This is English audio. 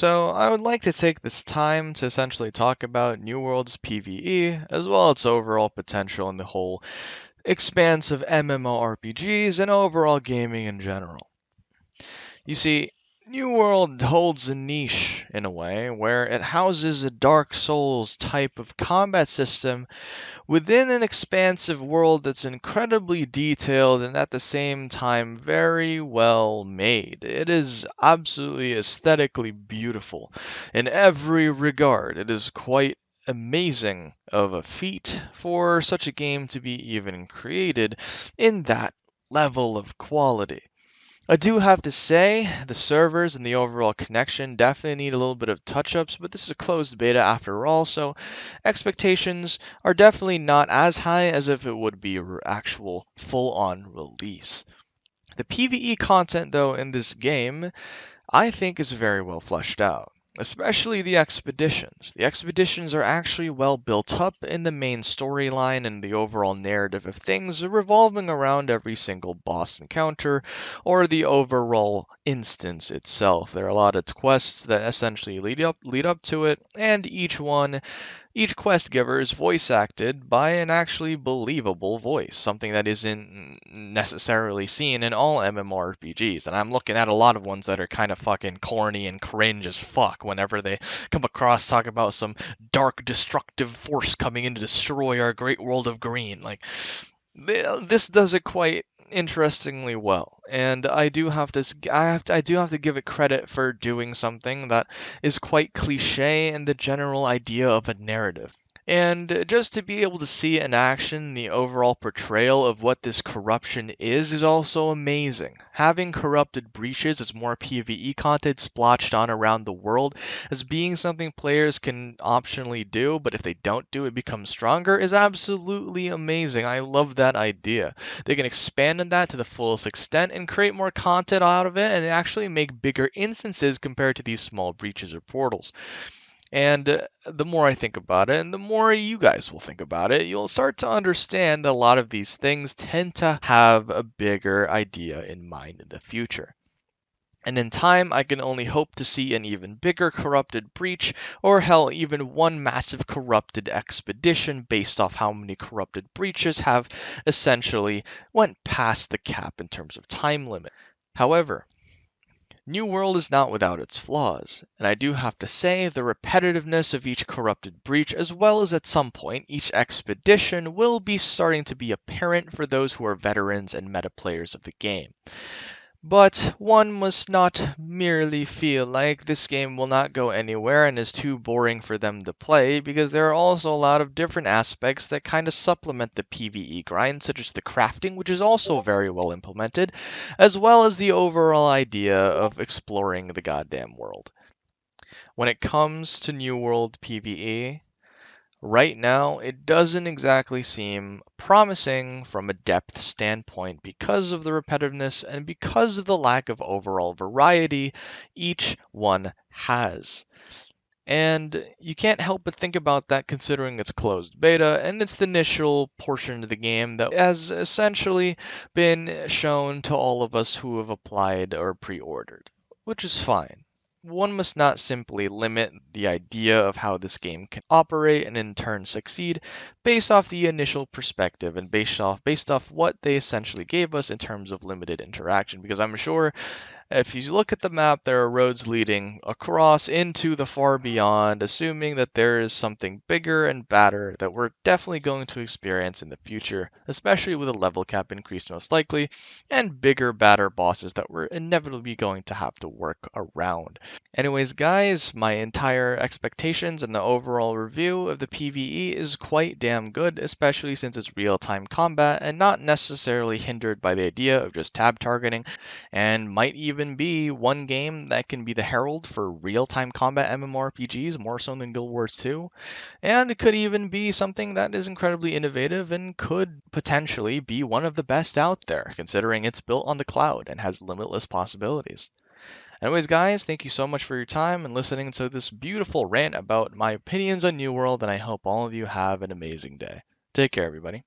So I would like to take this time to essentially talk about New World's PVE, as well as its overall potential in the whole expanse of MMORPGs and overall gaming in general. You see, New World holds a niche in a way where it houses a Dark Souls type of combat system within an expansive world that's incredibly detailed and at the same time very well made. It is absolutely aesthetically beautiful in every regard. It is quite amazing of a feat for such a game to be even created in that level of quality. I do have to say, the servers and the overall connection definitely need a little bit of touch-ups, but this is a closed beta after all, so expectations are definitely not as high as if it would be an actual full-on release. The PvE content, though, in this game I think is very well fleshed out, especially the expeditions. The expeditions are actually well built up in the main storyline and the overall narrative of things revolving around every single boss encounter or the overall instance itself. There are a lot of quests that essentially lead up to it, and each quest giver is voice acted by an actually believable voice, something that isn't necessarily seen in all MMORPGs. And I'm looking at a lot of ones that are kind of fucking corny and cringe as fuck whenever they come across talk about some dark destructive force coming in to destroy our great world of green. Like, this does it quite interestingly well, and I do have to give it credit for doing something that is quite cliche in the general idea of a narrative. And just to be able to see in action the overall portrayal of what this corruption is also amazing. Having corrupted breaches as more PvE content splotched on around the world as being something players can optionally do, but if they don't do it becomes stronger is absolutely amazing. I love that idea. They can expand on that to the fullest extent and create more content out of it and actually make bigger instances compared to these small breaches or portals. And the more I think about it, and the more you guys will think about it, you'll start to understand that a lot of these things tend to have a bigger idea in mind in the future. And in time, I can only hope to see an even bigger corrupted breach, or hell, even one massive corrupted expedition based off how many corrupted breaches have essentially went past the cap in terms of time limit. However, New World is not without its flaws, and I do have to say the repetitiveness of each corrupted breach, as well as at some point each expedition, will be starting to be apparent for those who are veterans and meta players of the game. But one must not merely feel like this game will not go anywhere and is too boring for them to play, because there are also a lot of different aspects that kind of supplement the PvE grind, such as the crafting, which is also very well implemented, as well as the overall idea of exploring the goddamn world. When it comes to New World PvE, right now, it doesn't exactly seem promising from a depth standpoint because of the repetitiveness and because of the lack of overall variety each one has. And you can't help but think about that considering it's closed beta and it's the initial portion of the game that has essentially been shown to all of us who have applied or pre ordered, which is fine. One must not simply limit the idea of how this game can operate and in turn succeed based off the initial perspective and based off what they essentially gave us in terms of limited interaction, because I'm sure if you look at the map, there are roads leading across into the far beyond, assuming that there is something bigger and badder that we're definitely going to experience in the future, especially with a level cap increase most likely, and bigger, badder bosses that we're inevitably going to have to work around. Anyways, guys, my entire expectations and the overall review of the PvE is quite damn good, especially since it's real-time combat and not necessarily hindered by the idea of just tab targeting, and might even be one game that can be the herald for real-time combat MMORPGs more so than Guild Wars 2, and it could even be something that is incredibly innovative and could potentially be one of the best out there, considering it's built on the cloud and has limitless possibilities. Anyways, guys, thank you so much for your time and listening to this beautiful rant about my opinions on New World, and I hope all of you have an amazing day. Take care, everybody.